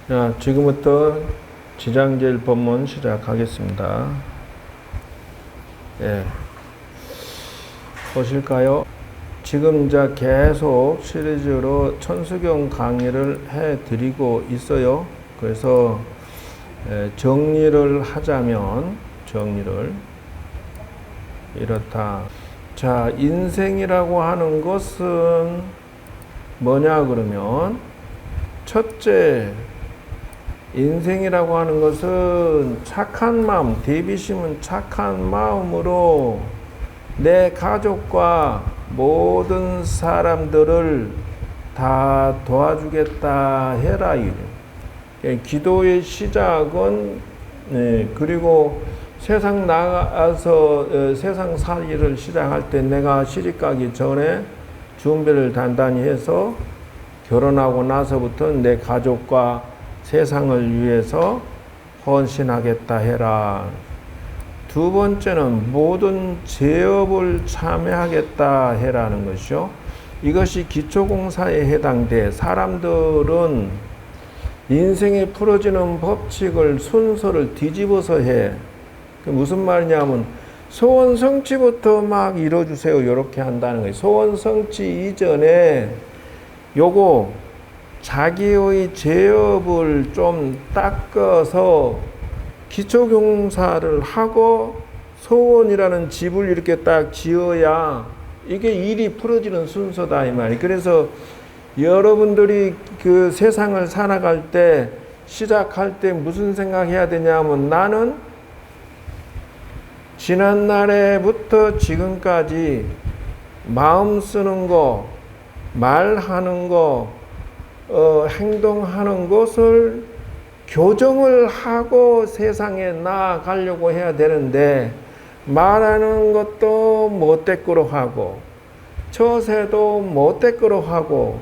자, 지금부터 지장제일 법문 시작하겠습니다. 예. 보실까요? 지금 이제 계속 시리즈로 천수경 강의를 해 드리고 있어요. 그래서 정리를 하자면, 이렇다. 자, 인생이라고 하는 것은 뭐냐 그러면, 첫째, 인생이라고 하는 것은 착한 마음, 대비심은 착한 마음으로 내 가족과 모든 사람들을 다 도와주겠다 해라. 기도의 시작은, 그리고 세상 나가서 세상 살이를 시작할 때 내가 시집가기 전에 준비를 단단히 해서 결혼하고 나서부터 내 가족과 세상을 위해서 헌신하겠다 해라. 두 번째는 모든 제업을 참여하겠다 해라는 것이요. 이것이 기초공사에 해당돼. 사람들은 인생에 풀어지는 법칙을 순서를 뒤집어서 해. 무슨 말이냐면 소원 성취부터 막 이뤄주세요. 이렇게 한다는 거예요. 소원 성취 이전에 요거 자기의 제업을 좀 닦아서 기초경사를 하고 소원이라는 집을 이렇게 딱 지어야 이게 일이 풀어지는 순서다 이 말이에요. 그래서 여러분들이 그 세상을 살아갈 때 시작할 때 무슨 생각해야 되냐면 나는 지난날에부터 지금까지 마음 쓰는 거, 말하는 거, 행동하는 것을 교정을 하고 세상에 나아가려고 해야 되는데 말하는 것도 못되꾸로 하고 처세도 못되꾸로 하고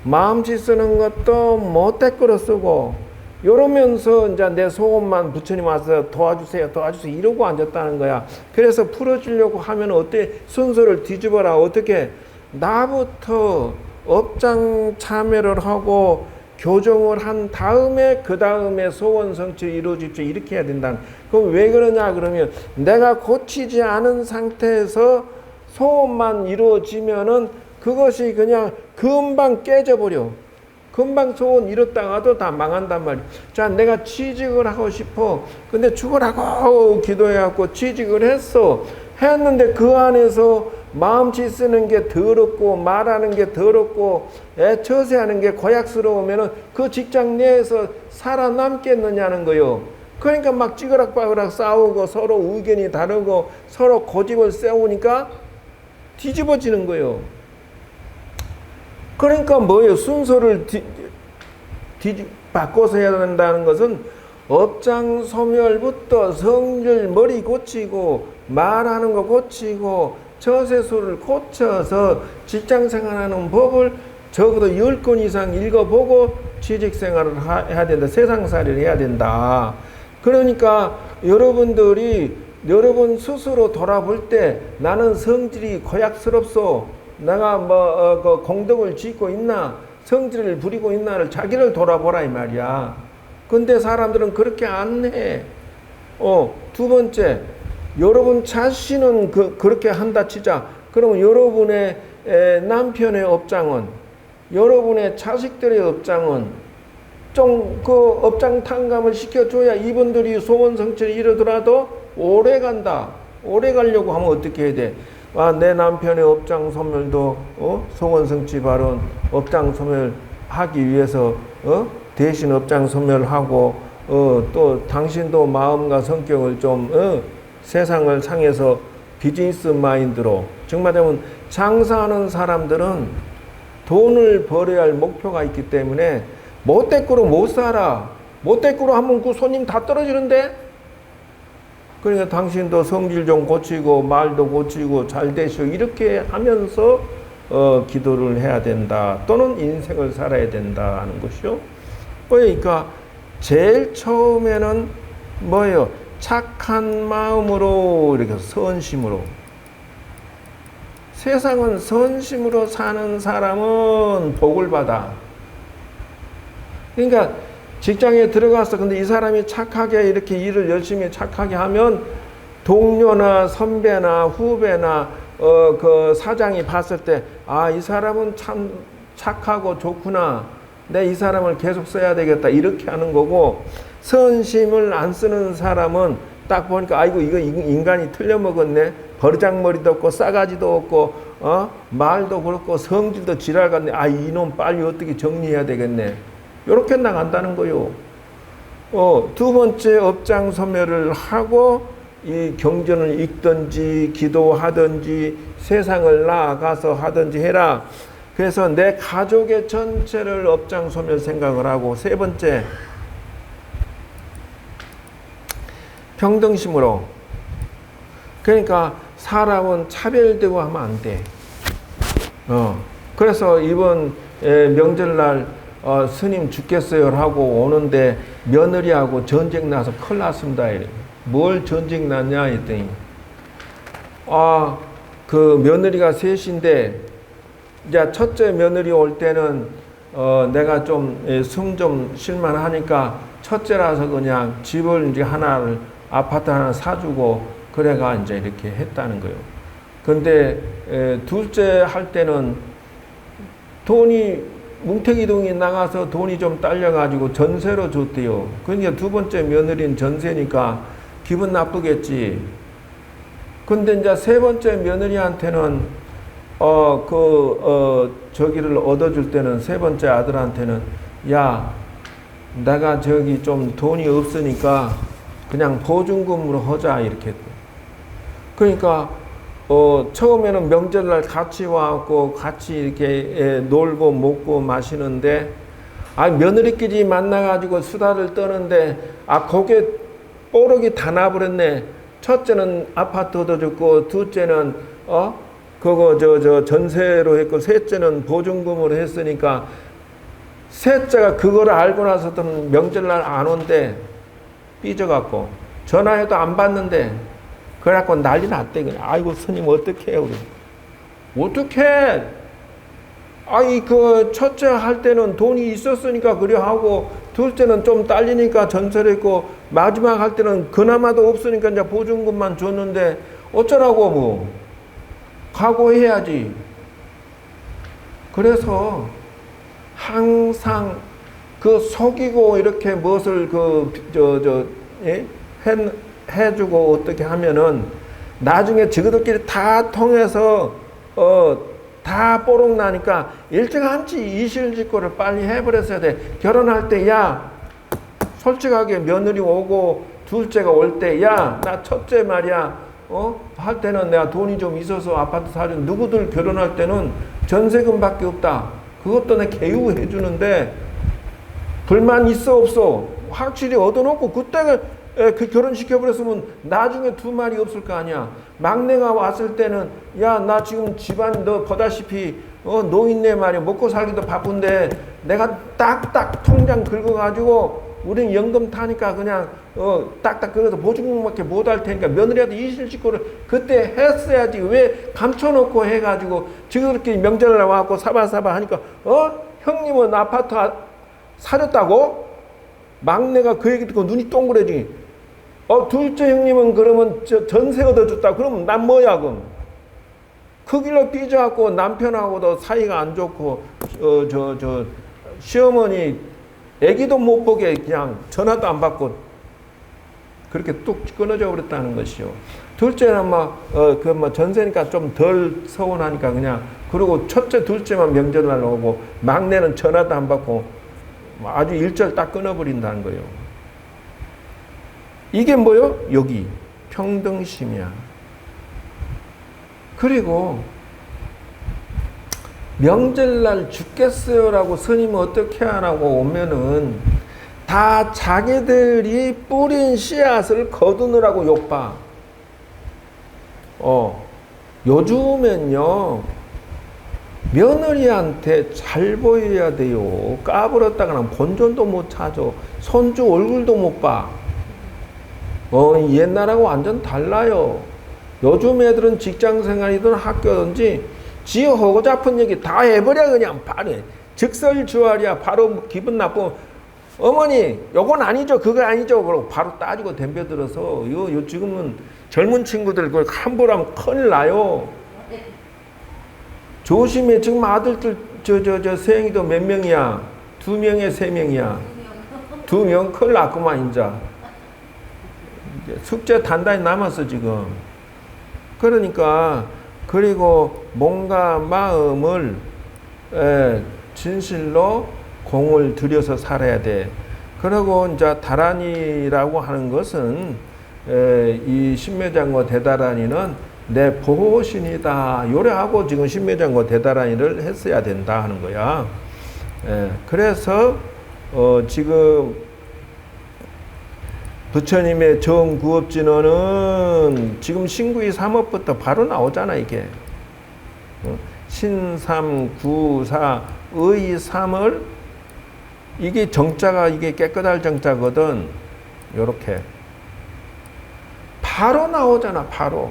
마음짓 쓰는 것도 못되꾸로 쓰고 이러면서 이제 내 소원만 부처님 와서 도와주세요 이러고 앉았다는 거야. 그래서 풀어주려고 하면 어때? 순서를 뒤집어라. 어떻게? 나부터 업장 참여를 하고 교정을 한 다음에 그 다음에 소원 성취 이루어집시오. 이렇게 해야 된다. 그럼 왜 그러냐 그러면 내가 고치지 않은 상태에서 소원만 이루어지면은 그것이 그냥 금방 깨져버려. 금방 소원 이뤘다가도 다 망한단 말이야. 자, 내가 취직을 하고 싶어. 근데 죽으라고 기도해갖고 취직을 했는데 그 안에서 마음짓 쓰는 게 더럽고 말하는 게 더럽고 처세하는 게 고약스러우면은 그 직장 내에서 살아남겠느냐는 거요. 그러니까 막 찌그락빠그락 싸우고 서로 의견이 다르고 서로 고집을 세우니까 뒤집어지는 거요. 그러니까 뭐예요? 순서를 바꿔서 해야 된다는 것은 업장 소멸부터 성질 머리 고치고 말하는 거 고치고 처세술을 고쳐서 직장생활하는 법을 적어도 10권 이상 읽어보고 취직생활을 해야 된다. 세상살이를 해야 된다. 그러니까 여러분들이 여러분 스스로 돌아볼 때 나는 성질이 고약스럽소. 내가 그 공덕을 짓고 있나? 성질을 부리고 있나를 자기를 돌아보라 이 말이야. 근데 사람들은 그렇게 안 해. 두 번째. 여러분 자신은 그렇게 한다 치자. 그러면 여러분의 남편의 업장은, 여러분의 자식들의 업장은 좀 그 업장 탕감을 시켜줘야 이분들이 소원 성취를 이루더라도 오래 간다. 오래 가려고 하면 어떻게 해야 돼? 내 남편의 업장 소멸도 소원 성취 발언 업장 소멸하기 위해서 대신 업장 소멸하고 또 당신도 마음과 성격을 좀 세상을 상해서 비즈니스 마인드로 정말 되면 장사하는 사람들은 돈을 벌어야 할 목표가 있기 때문에 못대꾸로 못 살아. 못대꾸로 하면 그 손님 다 떨어지는데. 그러니까 당신도 성질 좀 고치고 말도 고치고 잘 되시오 이렇게 하면서 기도를 해야 된다. 또는 인생을 살아야 된다 하는 것이요. 그러니까 제일 처음에는 뭐예요? 착한 마음으로 이렇게 선심으로 세상은 선심으로 사는 사람은 복을 받아. 그러니까 직장에 들어갔어. 근데 이 사람이 착하게 이렇게 일을 열심히 착하게 하면 동료나 선배나 후배나 그 사장이 봤을 때, 아, 이 사람은 참 착하고 좋구나. 내 이 사람을 계속 써야 되겠다. 이렇게 하는 거고, 선심을 안 쓰는 사람은 딱 보니까, 아이고, 이거 인간이 틀려먹었네. 버르장머리도 없고, 싸가지도 없고, 말도 그렇고, 성질도 지랄 같네. 아, 이놈 빨리 어떻게 정리해야 되겠네. 요렇게 나간다는 거요. 두 번째 업장 소멸을 하고, 이 경전을 읽든지, 기도하든지, 세상을 나아가서 하든지 해라. 그래서 내 가족의 전체를 업장 소멸 생각을 하고, 세 번째, 평등심으로. 그러니까 사람은 차별되고 하면 안 돼. 그래서 이번 명절날 스님 죽겠어요 하고 오는데 며느리하고 전쟁 나서 큰일 났습니다. 뭘 전쟁 났냐 했더니, 그 며느리가 셋인데, 이제 첫째 며느리 올 때는 내가 좀 숨 좀 쉴만 하니까 첫째라서 그냥 집을 이제 하나를, 아파트 하나 사주고 그래가 이제 이렇게 했다는 거예요. 근데 둘째 할 때는 돈이, 뭉태기동이 나가서 돈이 좀 딸려가지고 전세로 줬대요. 그러니까 두 번째 며느리는 전세니까 기분 나쁘겠지. 근데 이제 세 번째 며느리한테는 저기를 얻어줄 때는, 세 번째 아들한테는, 야, 내가 저기 좀 돈이 없으니까 그냥 보증금으로 하자, 이렇게 했대. 그러니까, 처음에는 명절날 같이 와갖고 같이 이렇게 놀고 먹고 마시는데, 며느리끼리 만나가지고 수다를 떠는데, 거기에 뽀록이 다 나버렸네. 첫째는 아파트 얻어줬고, 둘째는, 전세로 했고, 셋째는 보증금으로 했으니까, 셋째가 그걸 알고 나서는 명절날 안 온대. 삐져갖고. 전화해도 안 받는데, 그래갖고 난리 났대. 그냥. 아이고, 스님, 어떡해, 우리. 어떡해! 첫째 할 때는 돈이 있었으니까 그래 하고, 둘째는 좀 딸리니까 전세를 했고, 마지막 할 때는 그나마도 없으니까 이제 보증금만 줬는데, 어쩌라고, 뭐. 각오해야지. 그래서 항상 속이고 이렇게 무엇을 해주고 어떻게 하면은 나중에 저들끼리 다 통해서 다 뽀록 나니까 일찌감치 이실직고를 빨리 해버렸어야 돼. 결혼할 때, 야, 솔직하게 며느리 오고 둘째가 올 때, 야, 나 첫째 말이야, 할 때는 내가 돈이 좀 있어서 아파트 사준, 누구들 결혼할 때는 전세금밖에 없다. 그것도 내 개유해 주는데, 불만 있어 없어 확실히 얻어놓고 그때 그 결혼시켜버렸으면 나중에 두 말이 없을 거 아니야. 막내가 왔을 때는, 야, 나 지금 집안 너 보다시피 노인네 말이야, 먹고 살기도 바쁜데 내가 딱딱 통장 긁어가지고 우리는 연금 타니까 그냥 딱딱 긁어서 보증금밖에 못 할 테니까 며느리한테 이실직고를 그때 했어야지. 왜 감춰놓고 해가지고 지금렇게 명절날 와갖고 사바사바 하니까, 형님은 아파트 사줬다고? 막내가 그 얘기 듣고 눈이 동그래지. 둘째 형님은 그러면 전세 얻어줬다. 그러면 난 뭐야, 그럼? 그 길로 삐져갖고 남편하고도 사이가 안 좋고, 시어머니 애기도 못 보게 그냥 전화도 안 받고 그렇게 뚝 끊어져 버렸다는 것이요. 둘째는 전세니까 좀 덜 서운하니까 그냥, 그리고 첫째, 둘째만 명절날 오고, 막내는 전화도 안 받고, 아주 일절 딱 끊어버린다는 거예요. 이게 뭐요? 여기 평등심이야. 그리고 명절날 죽겠어요라고 스님은 어떻게 하라고 오면은 다 자기들이 뿌린 씨앗을 거두느라고 욕봐. 요즘엔요, 며느리한테 잘 보여야 돼요. 까불었다가는 본전도 못 찾아. 손주 얼굴도 못 봐. 옛날하고 완전 달라요. 요즘 애들은 직장 생활이든 학교든지 지 하고 잡은 얘기 다 해버려. 그냥 바로 즉설주알이야. 바로 기분 나쁘면 어머니, 요건 아니죠. 그거 아니죠. 그러고 바로 따지고 덤벼들어서 요 지금은 젊은 친구들 그걸 함부로 하면 큰일 나요. 조심해. 지금 아들들 세영이도 몇 명이야? 2명에 3명이야. 2명 큰일 났구만 이제. 숙제 단단히 남았어 지금. 그러니까 그리고 몸과 마음을 진실로 공을 들여서 살아야 돼. 그리고 이제 다란이라고 하는 것은 이 신묘장고 대다란이는 내 보호신이다. 요래하고 지금 신묘장고 대다란이를 했어야 된다 하는 거야. 그래서 지금 부처님의 정구업진언은 지금 신구이 3업부터 바로 나오잖아 이게. 신삼, 구사, 의 삼을 이게 정자가 이게 깨끗할 정자거든. 요렇게 바로 나오잖아. 바로.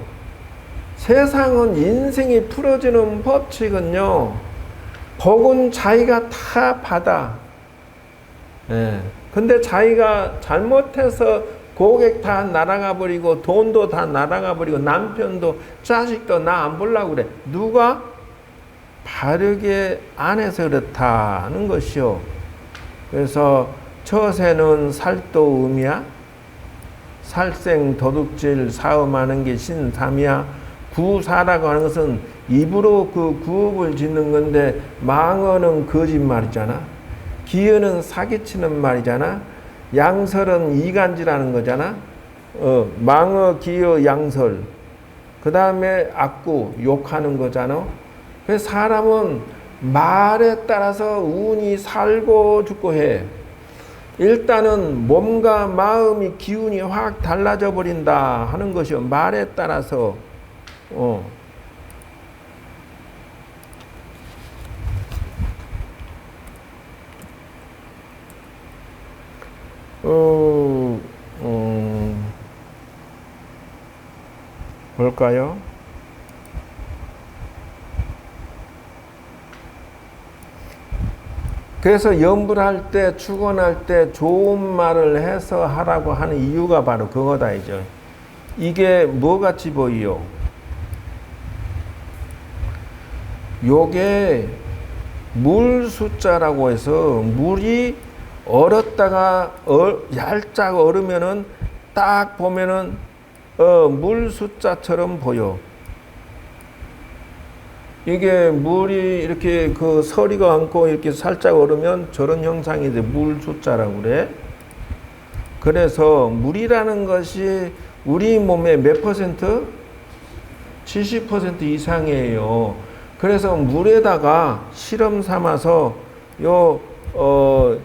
세상은 인생이 풀어지는 법칙은요. 복은 자기가 다 받아. 근데 자기가 잘못해서 고객 다 날아가 버리고 돈도 다 날아가 버리고 남편도 자식도 나 안 보려고 그래. 누가? 바르게 안 해서 그렇다는 것이요. 그래서 처세는 살도음이야. 살생 도둑질 사음하는 게 신삼이야. 구사라고 하는 것은 입으로 그 구업을 짓는 건데 망언은 거짓말이잖아. 기여는 사기치는 말이잖아. 양설은 이간질하는 거잖아. 망어, 기여, 양설. 그 다음에 악구, 욕하는 거잖아. 그래서 사람은 말에 따라서 운이 살고 죽고 해. 일단은 몸과 마음이 기운이 확 달라져 버린다 하는 것이요. 말에 따라서. 볼까요? 그래서 염불할 때, 축원할 때 좋은 말을 해서 하라고 하는 이유가 바로 그거다 이죠. 이게 뭐같이 보이요? 요게 물 숫자라고 해서 물이 얼었다가 얄짝 얼으면은 딱 보면은 물 숫자처럼 보여. 이게 물이 이렇게 그 서리가 않고 이렇게 살짝 얼으면 저런 형상이 돼. 물 숫자라고 그래. 그래서 물이라는 것이 우리 몸의 몇 퍼센트? 70% 이상이에요. 그래서 물에다가 실험 삼아서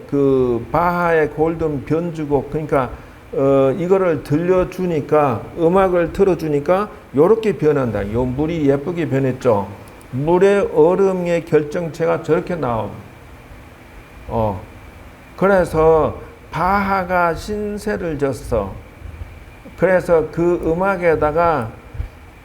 그 바하의 골든 변주곡, 그러니까 이거를 들려주니까, 음악을 틀어주니까 요렇게 변한다. 요 물이 예쁘게 변했죠. 물의 얼음의 결정체가 저렇게 나옴. 그래서 바하가 신세를 졌어. 그래서 그 음악에다가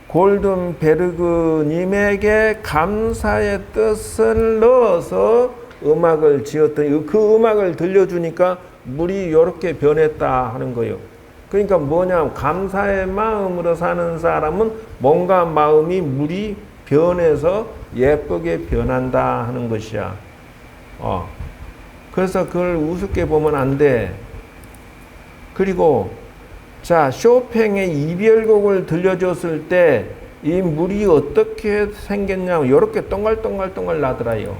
골든베르그님에게 감사의 뜻을 넣어서 음악을 지었더니 그 음악을 들려주니까 물이 이렇게 변했다 하는 거예요. 그러니까 뭐냐, 감사의 마음으로 사는 사람은 몸과 마음이 물이 변해서 예쁘게 변한다 하는 것이야. 그래서 그걸 우습게 보면 안 돼. 그리고 자, 쇼팽의 이별곡을 들려줬을 때 이 물이 어떻게 생겼냐면 이렇게 동글동글동글 나더라요.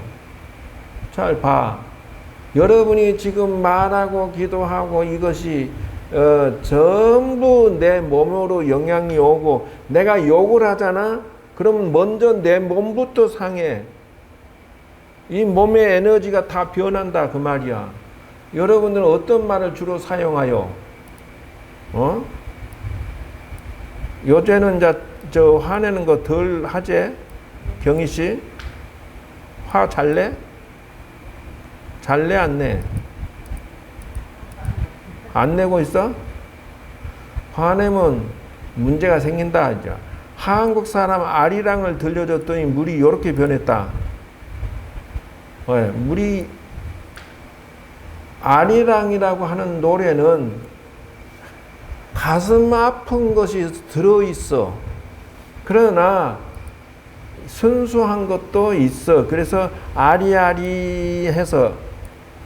잘 봐. 여러분이 지금 말하고 기도하고 이것이 전부 내 몸으로 영향이 오고 내가 욕을 하잖아? 그럼 먼저 내 몸부터 상해. 이 몸의 에너지가 다 변한다 그 말이야. 여러분들은 어떤 말을 주로 사용하요? 요새는 이제 저 화내는 거 덜 하제? 경희 씨? 화 잘 내? 잘 내, 안 내? 안 내고 있어? 화내면 문제가 생긴다 이제. 한국 사람 아리랑을 들려줬더니 물이 이렇게 변했다. 물이 아리랑이라고 하는 노래는 가슴 아픈 것이 들어있어. 그러나 순수한 것도 있어. 그래서 아리아리해서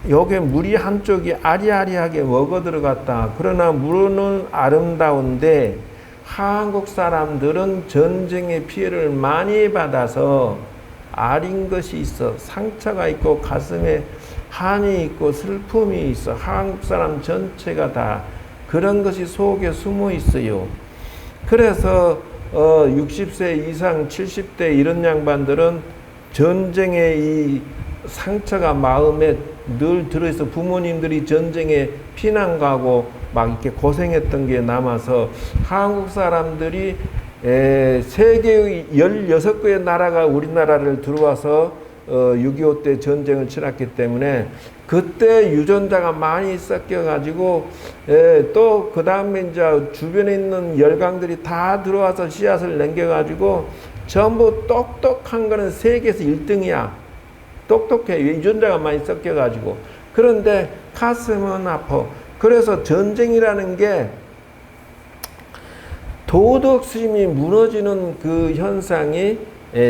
여기에 물이 한쪽이 아리아리하게 먹어 들어갔다. 그러나 물은 아름다운데 한국 사람들은 전쟁의 피해를 많이 받아서 아린 것이 있어. 상처가 있고 가슴에 한이 있고 슬픔이 있어. 한국 사람 전체가 다 그런 것이 속에 숨어 있어요. 그래서 60세 이상 70대 이런 양반들은 전쟁의 이 상처가 마음에 늘 들어있어. 부모님들이 전쟁에 피난 가고 막 이렇게 고생했던 게 남아서 한국 사람들이 세계의 16개의 나라가 우리나라를 들어와서 6.25 때 전쟁을 치렀기 때문에 그때 유전자가 많이 섞여가지고 또 그 다음에 이제 주변에 있는 열강들이 다 들어와서 씨앗을 남겨가지고 전부 똑똑한 거는 세계에서 1등이야. 똑똑해. 유전자가 많이 섞여가지고. 그런데 가슴은 아파. 그래서 전쟁이라는 게 도덕심이 무너지는 그 현상이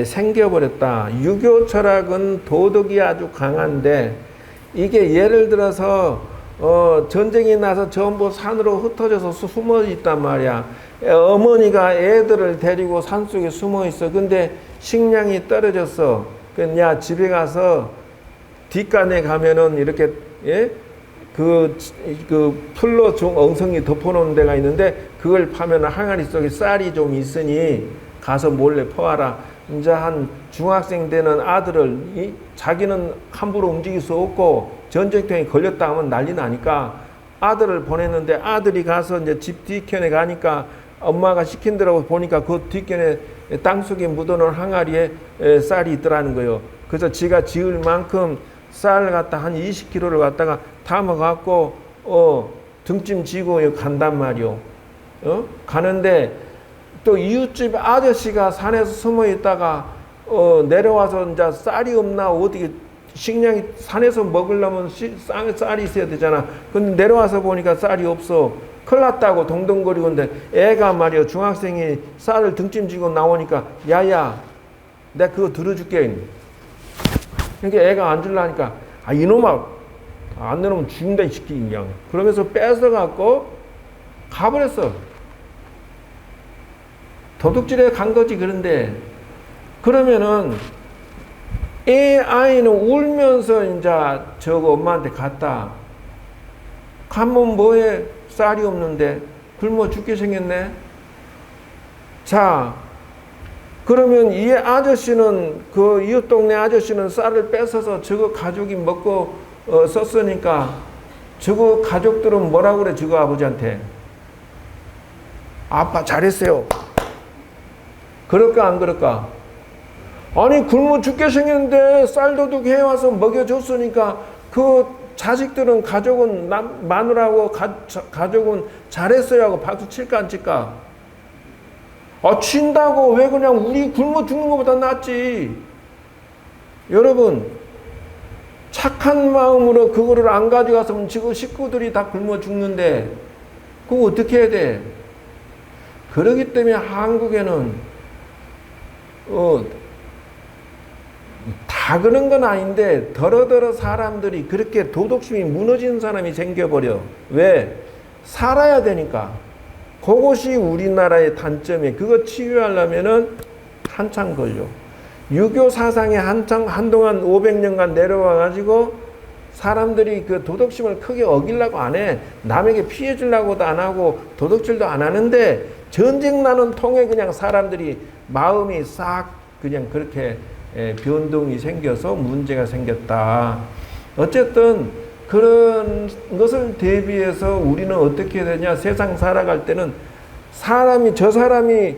생겨버렸다. 유교 철학은 도덕이 아주 강한데 이게 예를 들어서 전쟁이 나서 전부 산으로 흩어져서 숨어 있단 말이야. 어머니가 애들을 데리고 산속에 숨어 있어. 근데 식량이 떨어졌어. 야, 집에 가서 뒷간에 가면은 이렇게 그 풀로 좀 엉성이 덮어놓은 데가 있는데 그걸 파면 항아리 속에 쌀이 좀 있으니 가서 몰래 퍼와라. 이제 한 중학생 되는 아들을 자기는 함부로 움직일 수 없고 전쟁통에 걸렸다 하면 난리 나니까 아들을 보냈는데 아들이 가서 이제 집 뒤편에 가니까 엄마가 시킨 대로 보니까 그 뒷편에 땅속에 묻어놓은 항아리에 쌀이 있더라는 거예요. 그래서 지가 지을 만큼 쌀을 갖다 한 20kg를 갖다가 담아갖고 등짐 지고 간단 말이요. 가는데 또 이웃집 아저씨가 산에서 숨어 있다가 내려와서 이제 쌀이 없나 어떻게 식량이 산에서 먹으려면 쌀이 있어야 되잖아. 근데 내려와서 보니까 쌀이 없어. 큰일 났다고 동동거리고 있는데 애가 말이야 중학생이 쌀을 등짐 지고 나오니까 야야 내가 그거 들어줄게. 그러니까 애가 안 줄라니까 이놈아 안 내놓으면 죽인다 이 새끼 그냥. 그러면서 뺏어갖고 가버렸어. 도둑질에 간 거지. 그런데 그러면은 아이는 울면서 이제 저거 엄마한테 갔다. 가면 뭐해? 쌀이 없는데 굶어 죽게 생겼네. 자, 그러면 이 아저씨는 그 이웃 동네 아저씨는 쌀을 뺏어서 저거 가족이 먹고 썼으니까 저거 가족들은 뭐라 그래? 저거 아버지한테 아빠 잘했어요. 그럴까 안 그럴까? 아니 굶어 죽게 생겼는데 쌀도둑 해와서 먹여줬으니까 그 자식들은 가족은 마누라하고 가족은 잘했어요 하고 박수 칠까 안 칠까? 친다고 왜 그냥 우리 굶어 죽는 것보다 낫지. 여러분 착한 마음으로 그거를 안 가져가서 지금 식구들이 다 굶어 죽는데 그거 어떻게 해야 돼? 그러기 때문에 한국에는 다 그런 건 아닌데 더러더러 사람들이 그렇게 도덕심이 무너진 사람이 생겨버려. 왜? 살아야 되니까. 그것이 우리나라의 단점이에요. 그거 치유하려면은 한참 걸려. 유교 사상에 한동안 500년간 내려와가지고 사람들이 그 도덕심을 크게 어기려고 안 해. 남에게 피해 주려고도 안 하고 도덕질도 안 하는데 전쟁 나는 통에 그냥 사람들이 마음이 싹 그냥 그렇게 변동이 생겨서 문제가 생겼다. 어쨌든 그런 것을 대비해서 우리는 어떻게 되냐. 세상 살아갈 때는 저 사람이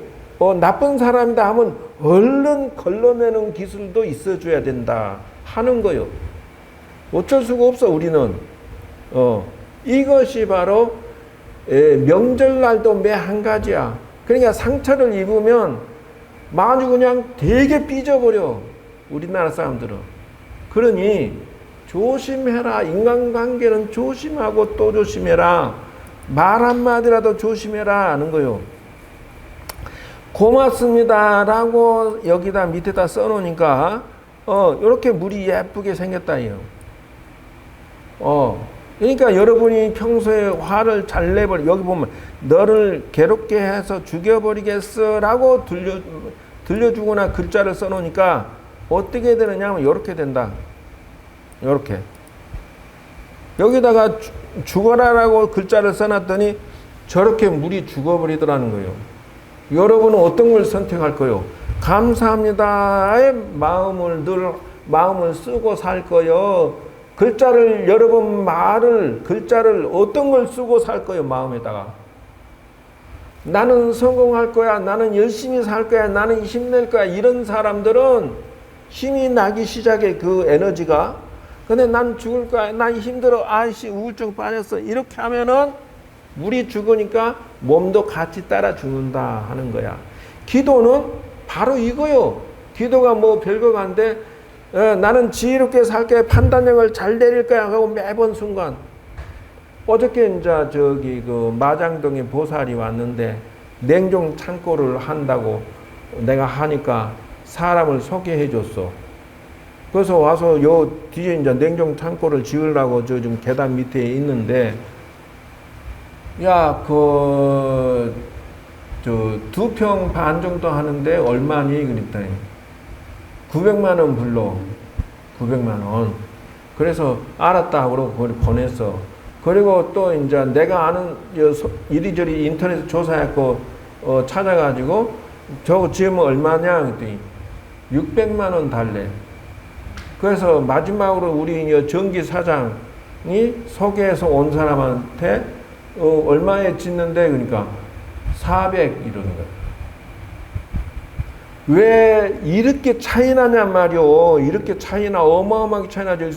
나쁜 사람이다 하면 얼른 걸러내는 기술도 있어줘야 된다 하는 거요. 어쩔 수가 없어 우리는. 이것이 바로 명절날도 매 한 가지야. 그러니까 상처를 입으면 아주 그냥 되게 삐져버려 우리나라 사람들은. 그러니 조심해라. 인간관계는 조심하고 또 조심해라. 말 한마디라도 조심해라 하는 거요. 고맙습니다 라고 여기다 밑에다 써놓으니까 이렇게 물이 예쁘게 생겼다요. 그러니까 여러분이 평소에 화를 잘 내버려, 여기 보면 너를 괴롭게 해서 죽여버리겠어 라고 들려주거나 글자를 써놓으니까 어떻게 되느냐 하면 이렇게 된다. 이렇게 여기다가 죽어라라고 글자를 써놨더니 저렇게 물이 죽어버리더라는 거예요. 여러분은 어떤 걸 선택할 거예요? 감사합니다의 마음을 쓰고 살 거예요. 글자를 여러분 글자를 어떤 걸 쓰고 살 거예요? 마음에다가 나는 성공할 거야, 나는 열심히 살 거야, 나는 힘낼 거야. 이런 사람들은 힘이 나기 시작해. 그 에너지가. 근데 난 죽을 거야, 난 힘들어, 아이씨 우울증 빠졌어, 이렇게 하면은 물이 죽으니까 몸도 같이 따라 죽는다 하는 거야. 기도는 바로 이거요. 기도가 뭐 별거가 안돼. 나는 지혜롭게 살게, 판단력을 잘 내릴 거야 하고 매번 순간. 어저께 이제 저기 그 마장동에 보살이 왔는데 냉동 창고를 한다고 내가 하니까 사람을 소개해 줬어. 그래서 와서 요 뒤에 이제 냉동 창고를 지으려고 저 좀 계단 밑에 있는데, 야, 저 2평 반 정도 하는데 얼마니? 그랬더니 900만 원 불러. 900만 원. 그래서 알았다 하고 보냈어. 그리고 또 이제 내가 아는 이리저리 인터넷 조사했고 찾아가지고 저거 지으면 얼마냐? 그랬더니 600만 원 달래. 그래서 마지막으로 우리 정기 사장이 소개해서 온 사람한테 얼마에 짓는데 그러니까 400 이러는 거야. 왜 이렇게 차이 나냔 말이오. 이렇게 차이나, 어마어마하게 차이 나죠.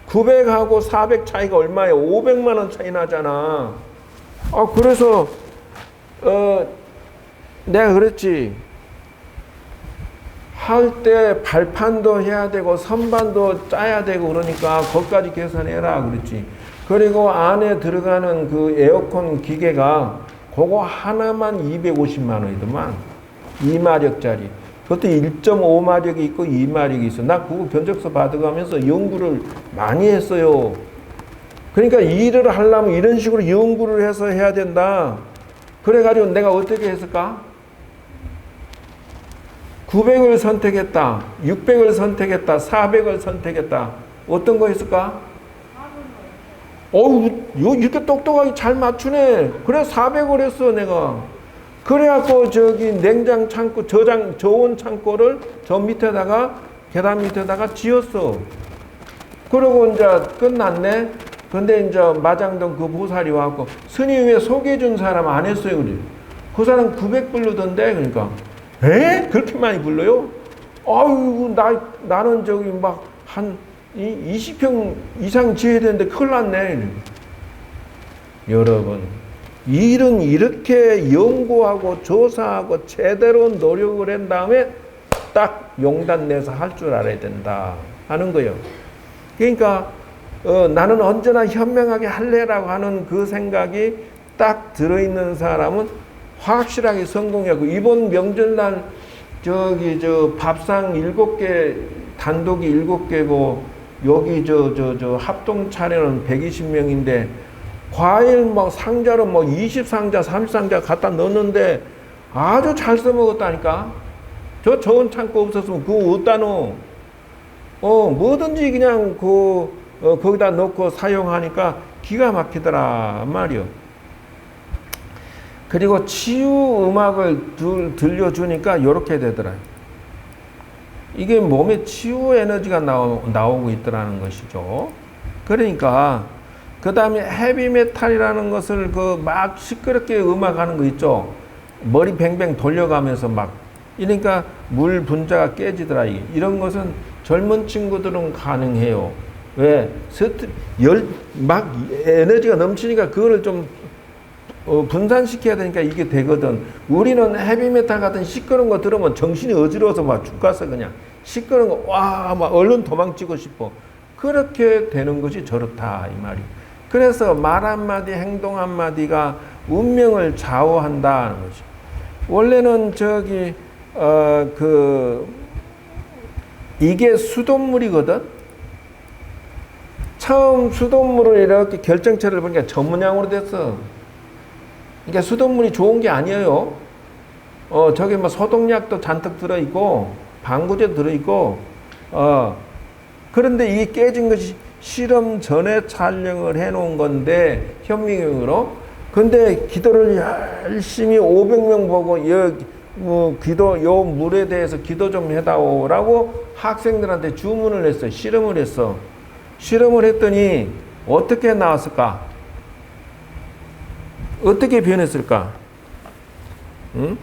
900하고 400 차이가 얼마예요? 500만 원 차이 나잖아. 그래서 내가 그랬지. 할 때 발판도 해야 되고 선반도 짜야 되고 그러니까 거기까지 계산해라 그랬지. 그리고 안에 들어가는 그 에어컨 기계가 그거 하나만 250만 원이더만. 2마력짜리. 그것도 1.5마력이 있고 2마력이 있어. 나 그거 견적서 받아가면서 연구를 많이 했어요. 그러니까 일을 하려면 이런 식으로 연구를 해서 해야 된다. 그래가지고 내가 어떻게 했을까? 900을 선택했다. 600을 선택했다. 400을 선택했다. 어떤 거 했을까? 이렇게 똑똑하게 잘 맞추네. 그래 400을 했어 내가. 그래갖고 저기 냉장 창고, 저온 창고를 저 밑에다가, 계단 밑에다가 지었어. 그러고 이제 끝났네. 근데 이제 마장동 그 보살이 와갖고, 스님 왜 소개해준 사람 안 했어요? 그래. 그 사람 900 부르던데. 그러니까, 그렇게 많이 불러요? 아유, 나는 저기 막 한 20평 이상 지어야 되는데 큰일 났네. 여러분, 일은 이렇게 연구하고 조사하고 제대로 노력을 한 다음에 딱 용단 내서 할 줄 알아야 된다 하는 거예요. 그러니까 나는 언제나 현명하게 할래라고 하는 그 생각이 딱 들어있는 사람은 확실하게 성공하고, 이번 명절날 밥상 7개, 단독이 7개고 여기 합동 차례는 120명인데 과일 상자로 20상자, 30상자 갖다 넣었는데 아주 잘 써먹었다니까. 저 좋은 창고 없었으면 그거 어디다 넣어? 뭐든지 그냥 거기다 넣고 사용하니까 기가 막히더라 말이요. 그리고 치유 음악을 들려주니까 이렇게 되더라. 이게 몸에 치유 에너지가 나오고 있더라는 것이죠. 그러니까 그 다음에 헤비메탈이라는 것을 막 시끄럽게 음악하는 거 있죠. 머리 뱅뱅 돌려가면서 이러니까 물 분자가 깨지더라. 이런 것은 젊은 친구들은 가능해요. 왜? 에너지가 넘치니까 그거를 좀 분산시켜야 되니까 이게 되거든. 우리는 헤비메탈 같은 시끄러운 거 들으면 정신이 어지러워서 죽겠어. 그냥 시끄러운 거 얼른 도망치고 싶어. 그렇게 되는 것이 저렇다 이 말이. 그래서 말 한마디 행동 한마디가 운명을 좌우한다는 거지. 원래는 이게 수돗물이거든. 처음 수돗물을 이렇게 결정체를 보니까 저 모양으로 됐어. 그러니까 수돗물이 좋은 게 아니에요. 저기 뭐 소독약도 잔뜩 들어있고 방부제 들어있고 그런데 이게 깨진 것이 실험 전에 촬영을 해놓은 건데 현미경으로. 근데 기도를 열심히 500명 보고 기도 요 물에 대해서 기도 좀 해다오라고 학생들한테 주문을 했어요. 실험을 했어. 실험을 했더니 어떻게 나왔을까? 어떻게 변했을까? 응?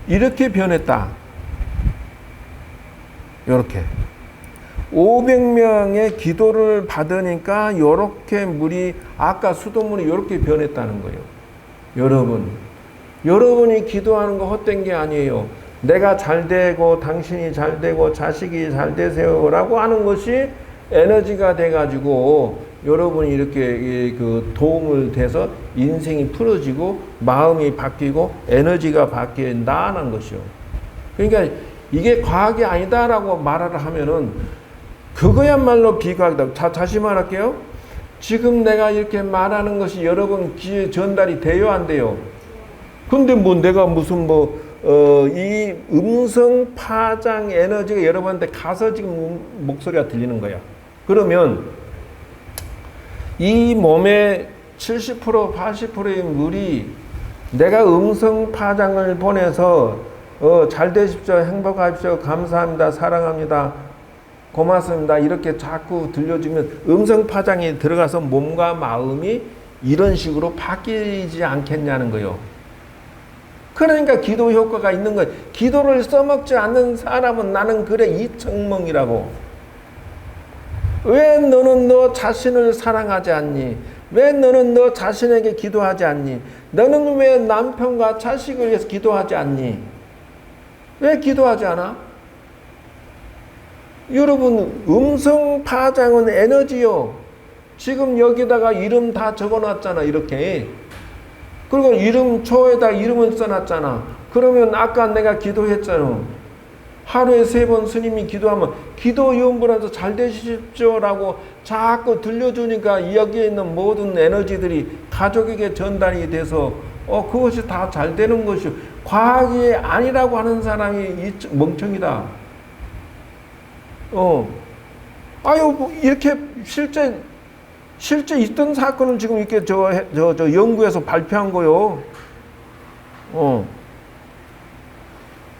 이렇게 변했다. 요렇게 500명의 기도를 받으니까 요렇게 물이 아까 수돗물이 요렇게 변했다는 거예요. 여러분이 기도하는 거 헛된 게 아니에요. 내가 잘 되고 당신이 잘 되고 자식이 잘 되세요라고 하는 것이 에너지가 돼가지고 여러분이 이렇게 그 도움을 돼서 인생이 풀어지고 마음이 바뀌고 에너지가 바뀐다는 것이요. 그러니까 이게 과학이 아니다라고 말을 하면은 그거야말로 비과학이다. 다시 말할게요. 지금 내가 이렇게 말하는 것이 여러분 귀에 전달이 돼요, 안 돼요? 근데 뭐 내가 무슨 이 음성 파장 에너지가 여러분한테 가서 지금 목소리가 들리는 거야. 그러면 이 몸의 70% 80%의 물이 내가 음성 파장을 보내서 잘 되십시오, 행복하십시오, 감사합니다, 사랑합니다, 고맙습니다 이렇게 자꾸 들려주면 음성 파장이 들어가서 몸과 마음이 이런 식으로 바뀌지 않겠냐는 거예요. 그러니까 기도 효과가 있는 거예요. 기도를 써먹지 않는 사람은 나는 그래 이청멍이라고. 왜 너는 너 자신을 사랑하지 않니? 왜 너는 너 자신에게 기도하지 않니? 너는 왜 남편과 자식을 위해서 기도하지 않니? 왜 기도하지 않아? 여러분 음성 파장은 에너지요. 지금 여기다가 이름 다 적어놨잖아 이렇게. 그리고 이름초에다 이름을 써놨잖아. 그러면 아까 내가 기도했잖아. 하루에 3번 스님이 기도하면 기도위원분한테 잘 되십시오라고 자꾸 들려주니까 여기에 있는 모든 에너지들이 가족에게 전달이 돼서 그것이 다 잘 되는 것이요. 과학이 아니라고 하는 사람이 멍청이다. 이렇게 실제 있던 사건을 지금 이렇게 저 연구에서 발표한 거요.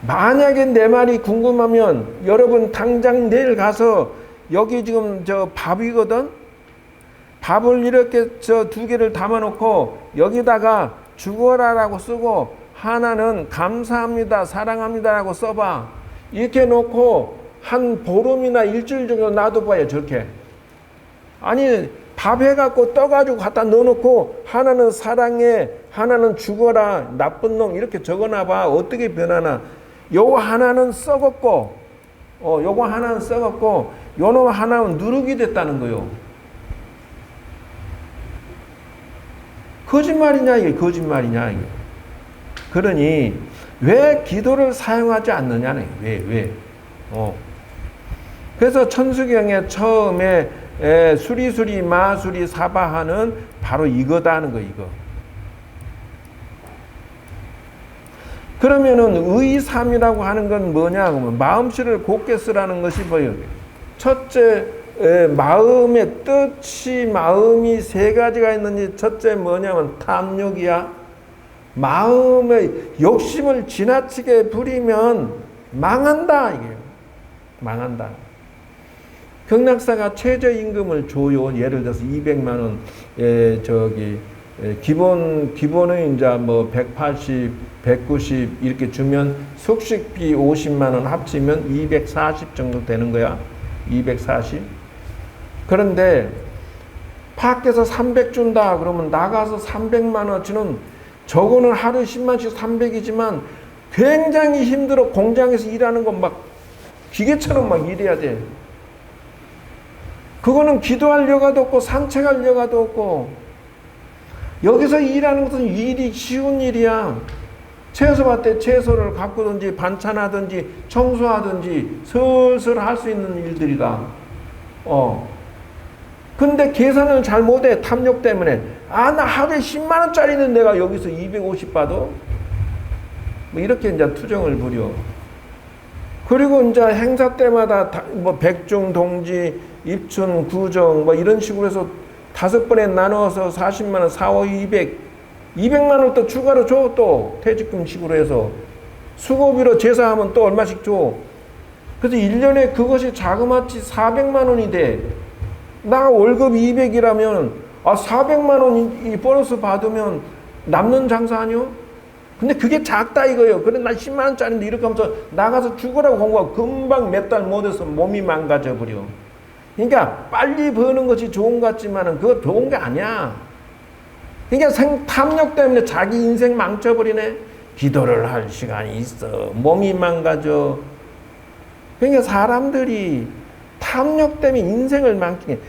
만약에 내 말이 궁금하면 여러분 당장 내일 가서 여기 지금 밥이거든. 밥을 이렇게 2개를 담아놓고 여기다가 죽어라라고 쓰고 하나는 감사합니다, 사랑합니다라고 써봐. 이렇게 놓고 한 보름이나 일주일 정도 놔둬봐요. 저렇게. 아니 밥 해갖고 떠가지고 갖다 넣어놓고 하나는 사랑해, 하나는 죽어라, 나쁜 놈 이렇게 적어놔봐. 어떻게 변하나. 요거 하나는 썩었고 요거 하나는 썩었고 요놈 하나는 누룩이 됐다는 거요. 거짓말이냐 이게. 거짓말이냐 이게. 그러니 왜 기도를 사용하지 않느냐는 왜. 그래서 천수경에 처음에 수리수리 마수리 사바하는 바로 이거다 하는 거 이거. 그러면은 의삼이라고 하는 건 뭐냐 그러면 마음씨를 곱게 쓰라는 것이 뭐예요? 첫째 마음의 뜻이 마음이 3가지가 있는지 첫째 뭐냐면 탐욕이야. 마음의 욕심을 지나치게 부리면 망한다 이게. 망한다. 경락사가 최저임금을 줘요. 예를 들어서 200만 원, 기본은 이제 180, 190 이렇게 주면 숙식비 50만 원 합치면 240 정도 되는 거야. 240. 그런데 밖에서 300 준다 그러면 나가서 300만 원치는 저거는 하루 10만씩 300이지만 굉장히 힘들어. 공장에서 일하는 건 막 기계처럼 막 일해야 돼. 그거는 기도할 여가도 없고 산책할 여가도 없고, 여기서 일하는 것은 일이 쉬운 일이야. 채소밭 때 채소를 가꾸든지 반찬하든지 청소하든지 슬슬 할 수 있는 일들이다. 근데 계산을 잘 못해. 탐욕 때문에. 나 하루에 10만 원짜리는 내가 여기서 250 받아? 뭐 이렇게 이제 투정을 부려. 그리고 이제 행사 때마다 뭐 백중, 동지, 입춘, 구정 뭐 이런 식으로 해서 5번에 나눠서 40만 원, 4, 5, 200만 원 또 추가로 줘. 또 퇴직금식으로 해서 수고비로 제사하면 또 얼마씩 줘. 그래서 1년에 그것이 자그마치 400만 원이 돼. 나 월급 200이라면 400만 원 이 보너스 받으면 남는 장사 아니요? 근데 그게 작다 이거예요. 그래 나 10만 원짜리인데 이렇게 하면서 나가서 죽으라고 공부하고 금방 몇 달 못해서 몸이 망가져 버려. 그러니까 빨리 버는 것이 좋은 것 같지만은 그거 좋은 게 아니야. 그러니까 탐욕 때문에 자기 인생 망쳐버리네. 기도를 할 시간이 있어. 몸이 망가져. 그러니까 사람들이 탐욕 때문에 인생을 망치게.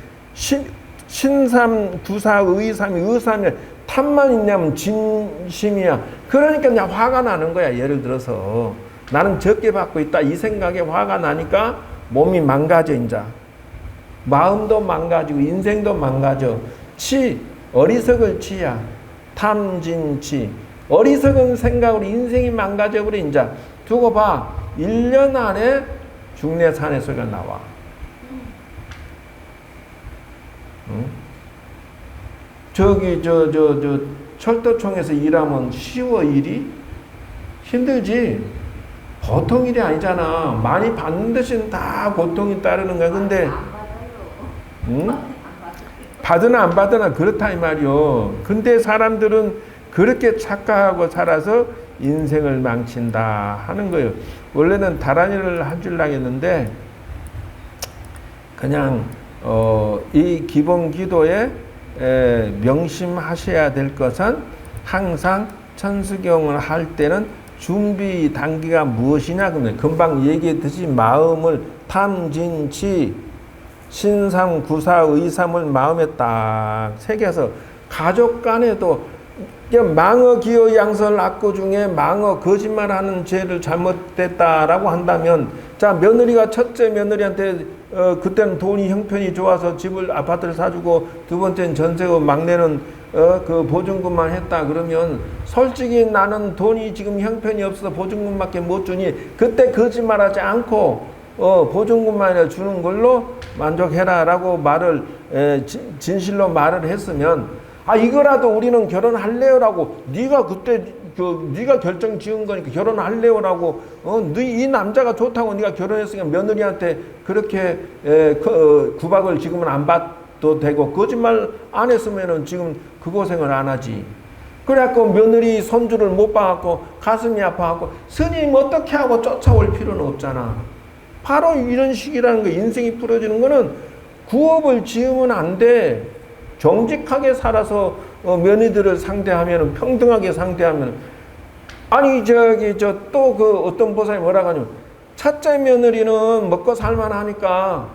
신삼, 구사, 의삼이, 의삼이 탐만 있냐면 진심이야. 그러니까 그냥 화가 나는 거야. 예를 들어서 나는 적게 받고 있다 이 생각에 화가 나니까 몸이 망가져. 이제 마음도 망가지고 인생도 망가져. 어리석을 치야. 탐진치. 어리석은 생각으로 인생이 망가져 버려. 이제 두고 봐. 1년 안에 중내산의 소리가 나와. 응? 저기 철도청에서 일하면 쉬워 일이? 힘들지. 보통 일이 아니잖아. 많이 받는 대신 다 고통이 따르는 거야. 근데 응? 받으나 안 받으나 그렇다 이 말이요. 근데 사람들은 그렇게 착각하고 살아서 인생을 망친다 하는 거예요. 원래는 다른 일을 한 줄 알겠는데 그냥 이 기본 기도에 명심하셔야 될 것은 항상 천수경을 할 때는 준비 단계가 무엇이냐 그러면 금방 얘기했듯이 마음을 탐진치 신삼 구사 의삼을 마음에 딱 새겨서 가족 간에도 망어 기어 양설 악고 중에 망어 거짓말하는 죄를 잘못됐다라고 한다면 자 며느리가 첫째 며느리한테 그때는 돈이 형편이 좋아서 집을 아파트를 사주고 두 번째는 전세고 막내는 그 보증금만 했다 그러면 솔직히 나는 돈이 지금 형편이 없어서 보증금밖에 못 주니 그때 거짓말하지 않고 보증금만 주는 걸로 만족해라라고 말을 진실로 말을 했으면 이거라도 우리는 결혼할래요라고 네가 그때 네가 결정 지은 거니까 결혼할래요라고 이 남자가 좋다고 네가 결혼했으니까 며느리한테 그렇게 구박을 지금은 안 받도 되고 거짓말 안 했으면은 지금 그 고생을 안 하지. 그래갖고 며느리 손주를 못 봐갖고 가슴이 아파갖고 스님 어떻게 하고 쫓아올 필요는 없잖아. 바로 이런 식이라는 거. 인생이 풀어지는 거는 구업을 지으면 안 돼. 정직하게 살아서 며느리들을 상대하면 평등하게 상대하면 아니 또 그 어떤 보살이 뭐라고 하냐면 첫째 며느리는 먹고 살만하니까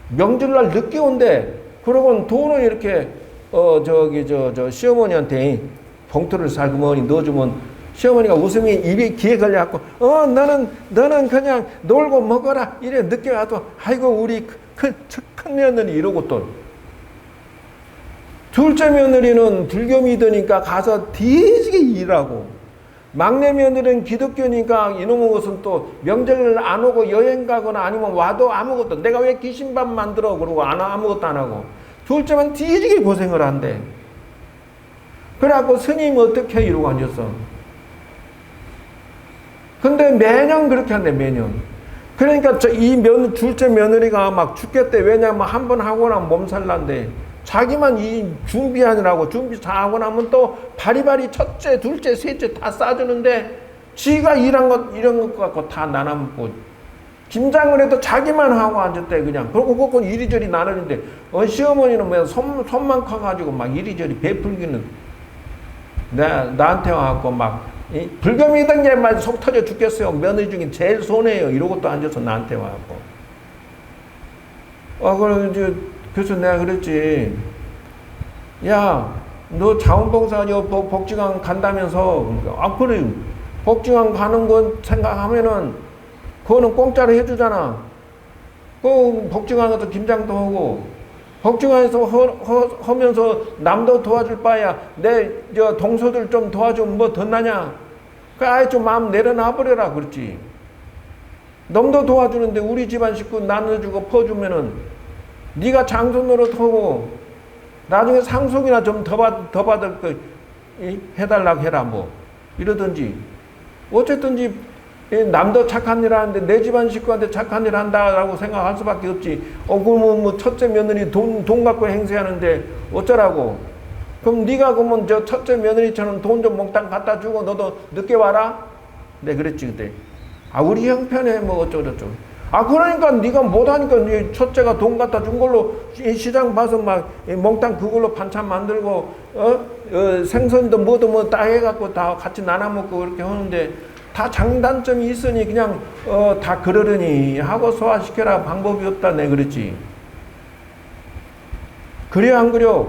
명절날 늦게 온대. 그러고는 돈을 이렇게 시어머니한테 봉투를 살그머니 넣어주면 시어머니가 웃음이 입에 귀에 걸려갖고 너는 그냥 놀고 먹어라 이래 늦게 와도 아이고 우리 큰 며느리 이러고 또 둘째 며느리는 불교 믿으니까 가서 뒤지게 일하고 막내 며느리는 기독교니까 이놈의 것은 또 명절을 안 오고 여행 가거나 아니면 와도 아무것도 내가 왜 귀신밥 만들어 그러고 아무것도 안 하고 둘째만 뒤지게 고생을 한대. 그래갖고 스님 어떻게 이러고 앉았어. 근데 매년 그렇게 한대 매년. 그러니까 둘째 며느리가 막 죽겠대. 왜냐면 한 번 하고 나면 몸살 난대. 자기만 이 준비하느라고 준비 다 하고 나면 또 바리바리 첫째, 둘째, 셋째 다 싸주는데 지가 일한 것 이런 것 갖고 다 나눠먹고 김장을 해도 자기만 하고 앉았대 그냥. 그러고 그건 이리저리 나누는데 시어머니는 뭐 손만 커가지고 막 이리저리 베풀기는 나한테 와갖고 막 불금이던 게만 속 터져 죽겠어요. 며느리 중에 제일 손해요. 이러고 또 앉아서 나한테 와갖고. 그래서 내가 그랬지. 야, 너 자원봉사 복지관 간다면서. 그래. 복지관 가는 건 생각하면은, 그거는 공짜로 해주잖아. 그 복지관 가서 김장도 하고, 복지관에서 하면서 남도 도와줄 바야 내 동서들 좀 도와주면 뭐 덧나냐? 아예 좀 마음 내려놔 버려라 그렇지. 넘도 도와주는데 우리 집안 식구 나눠주고 퍼주면은 네가 장손 노릇하고 나중에 상속이나 좀 더 받을 거 해달라고 해라 뭐 이러든지 어쨌든지 남도 착한 일 하는데 내 집안 식구한테 착한 일 한다라고 생각할 수밖에 없지. 그러면 뭐 첫째 며느리 돈 갖고 행세하는데 어쩌라고? 그럼 네가 그러면 저 첫째 며느리처럼 돈 좀 몽땅 갖다 주고 너도 늦게 와라? 네 그랬지 그때. 우리 형편에 뭐 어쩌고저쩌고. 그러니까 네가 못하니까 첫째가 돈 갖다 준 걸로 시장 봐서 막 몽땅 그걸로 반찬 만들고 생선도 뭐도 뭐 따 해갖고 다 같이 나눠 먹고 그렇게 하는데 다 장단점이 있으니 그냥 다 그러려니 하고 소화시켜라 방법이 없다 내 그랬지. 그래 안 그려?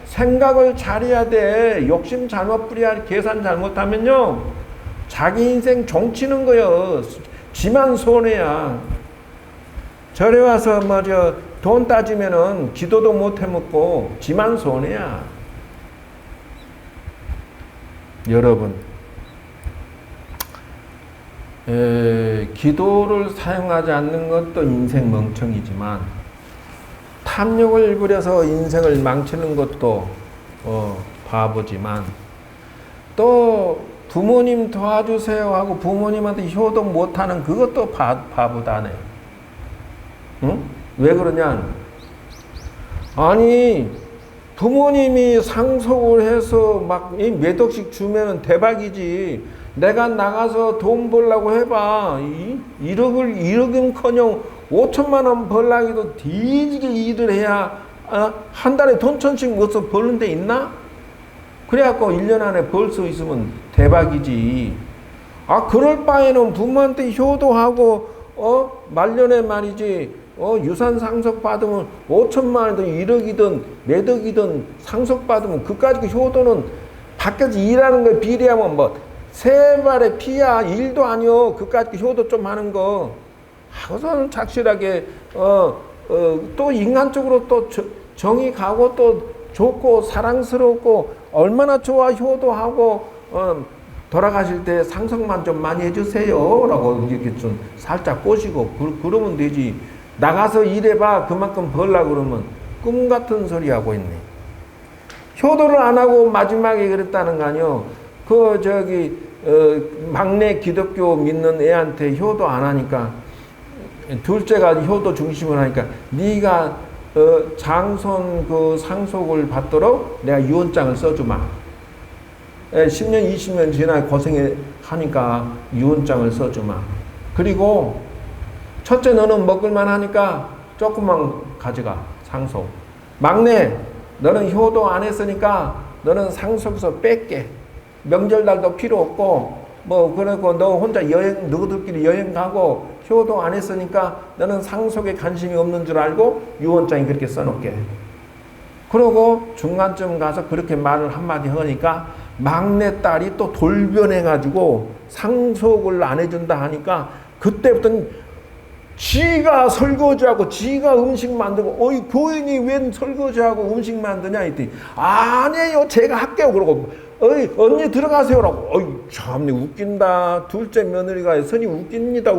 생각을 잘해야 돼. 욕심 잘못 부려야 계산 잘못하면요 자기 인생 종치는 거요. 지만 손해야. 절에 와서 돈 따지면은 기도도 못 해먹고 지만 손해야. 여러분 기도를 사용하지 않는 것도 인생 멍청이지만 탐욕을 부려서 인생을 망치는 것도 바보지만 또 부모님 도와주세요 하고 부모님한테 효도 못하는 그것도 바보다네. 응? 왜 그러냐? 아니 부모님이 상속을 해서 막 몇 억씩 주면은 대박이지. 내가 나가서 돈 벌라고 해봐. 1억은커녕 5천만 원 벌라기도 뒤지게 일을 해야 한 달에 돈 1,000씩 얻어서 버는 데 있나? 그래갖고 1년 안에 벌 수 있으면 대박이지. 그럴 바에는 부모한테 효도하고 말년에 말이지 유산 상속 받으면 5천만 원이든 1억이든 몇 억이든 상속 받으면 그까짓 효도는 밖에서 일하는 거에 비례하면 뭐 세 발의 피야 일도 아니요. 그까짓 효도 좀 하는 거 하고서는 착실하게 또 인간적으로 또 정이 가고 또 좋고 사랑스럽고 얼마나 좋아 효도하고 돌아가실 때 상속만 좀 많이 해주세요 라고 이렇게 좀 살짝 꼬시고 그러면 되지. 나가서 일해봐 그만큼 벌라 그러면 꿈 같은 소리 하고 있네. 효도를 안 하고 마지막에 그랬다는 거 아니요. 막내 기독교 믿는 애한테 효도 안 하니까 둘째가 효도 중심을 하니까 네가 장손 그 상속을 받도록 내가 유언장을 써주마. 10년 20년 지나 고생하니까 유언장을 써주마. 그리고 첫째 너는 먹을만 하니까 조금만 가져가 상속. 막내 너는 효도 안 했으니까 너는 상속에서 뺄게. 명절날도 필요 없고 그리고 너 혼자 너희들끼리 여행 가고 효도 안 했으니까 너는 상속에 관심이 없는 줄 알고 유언장에 그렇게 써놓게. 그러고 중간쯤 가서 그렇게 말을 한마디 하니까 막내딸이 또 돌변해가지고 상속을 안 해준다 하니까 그때부터는 지가 설거지하고 지가 음식 만들고 교인이 웬 설거지하고 음식 만드냐 했더니 아니에요 제가 할게요. 그러고 언니 들어가세요라고. 참네 웃긴다. 둘째 며느리가 선이 웃깁니다.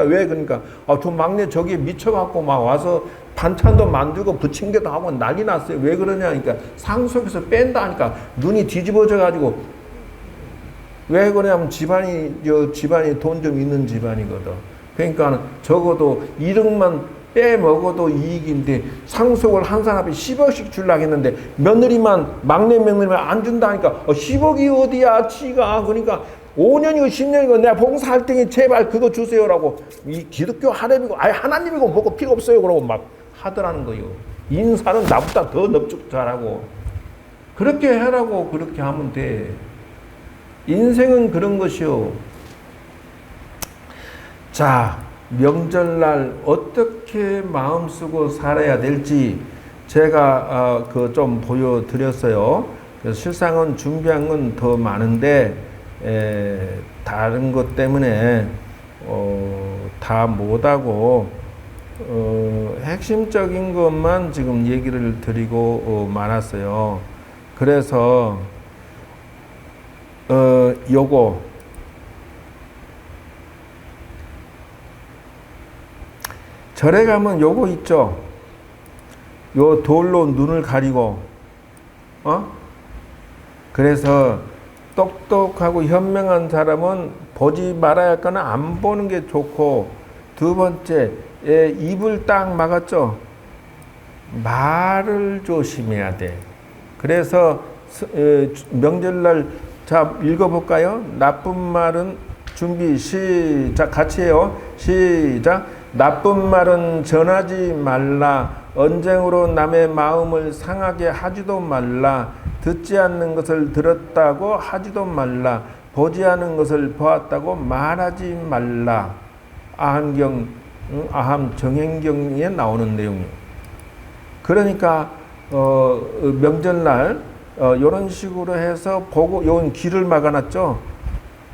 왜 그러니까 저 막내 저기에 미쳐갖고 막 와서 반찬도 만들고 부침개도 하고 난리 났어요. 왜 그러냐 하니까 상속에서 뺀다 하니까 눈이 뒤집어져 가지고 왜 그러냐면 집안이 돈 좀 있는 집안이거든. 그러니까 적어도 1억만 빼먹어도 이익인데 상속을 한 사람이 10억씩 주려고 했는데 막내 며느리만 안 준다니까 10억이 어디야 지가. 그러니까 5년이고 10년이고 내가 봉사할 테니 제발 그거 주세요라고. 이 기독교 하나님이고 하나님이고 뭐고 필요 없어요 그러고 막 하더라는 거예요. 인사는 나보다 더 넙죽 잘하고 그렇게 해라고. 그렇게 하면 돼. 인생은 그런 것이요. 자, 명절날 어떻게 마음 쓰고 살아야 될지 제가 그 좀 보여드렸어요. 그래서 실상은 준비한 건 더 많은데 다른 것 때문에 다 못하고 핵심적인 것만 지금 얘기를 드리고 말았어요. 그래서 요거 절에 가면 요거 있죠. 요 돌로 눈을 가리고 그래서 똑똑하고 현명한 사람은 보지 말아야 할 거는 안 보는 게 좋고, 두 번째 입을 딱 막았죠. 말을 조심해야 돼. 그래서 명절날 자 읽어볼까요? 나쁜 말은 준비 시작 같이 해요. 시작. 나쁜 말은 전하지 말라. 언쟁으로 남의 마음을 상하게 하지도 말라. 듣지 않는 것을 들었다고 하지도 말라. 보지 않은 것을 보았다고 말하지 말라. 아함 정행경에 나오는 내용이에요. 그러니까 명절날 이런 식으로 해서 보고 요 귀를 막아놨죠.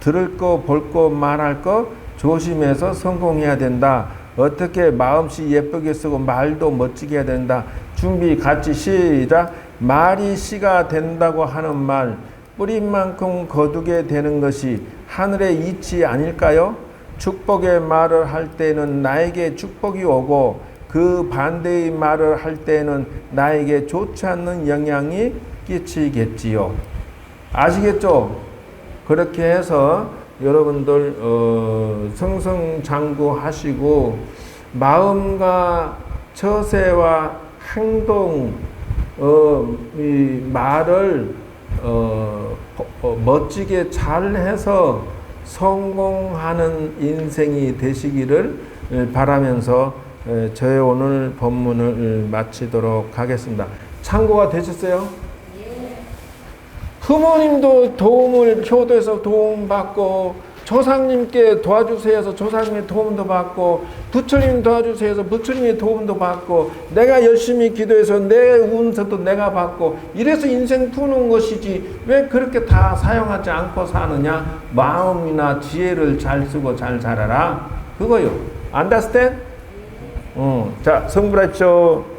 들을 거, 볼 거, 말할 거 조심해서 성공해야 된다. 어떻게 마음씨 예쁘게 쓰고 말도 멋지게 해야 된다. 준비 같이 시작. 말이 씨가 된다고 하는 말, 뿌린 만큼 거두게 되는 것이 하늘의 이치 아닐까요? 축복의 말을 할 때는 나에게 축복이 오고 그 반대의 말을 할 때는 나에게 좋지 않는 영향이 끼치겠지요. 아시겠죠? 그렇게 해서 여러분들 승승장구하시고 마음과 처세와 행동 이 말을 멋지게 잘해서 성공하는 인생이 되시기를 바라면서 저의 오늘 법문을 마치도록 하겠습니다. 참고가 되셨어요? 부모님도 도움을 효도해서 도움받고, 조상님께 도와주세요 해서 조상님의 도움도 받고, 부처님 도와주세요 해서 부처님의 도움도 받고, 내가 열심히 기도해서 내 운세도 내가 받고, 이래서 인생 푸는 것이지 왜 그렇게 다 사용하지 않고 사느냐. 마음이나 지혜를 잘 쓰고 잘 자라라 그거요. Understand? 자, 성불하십시오.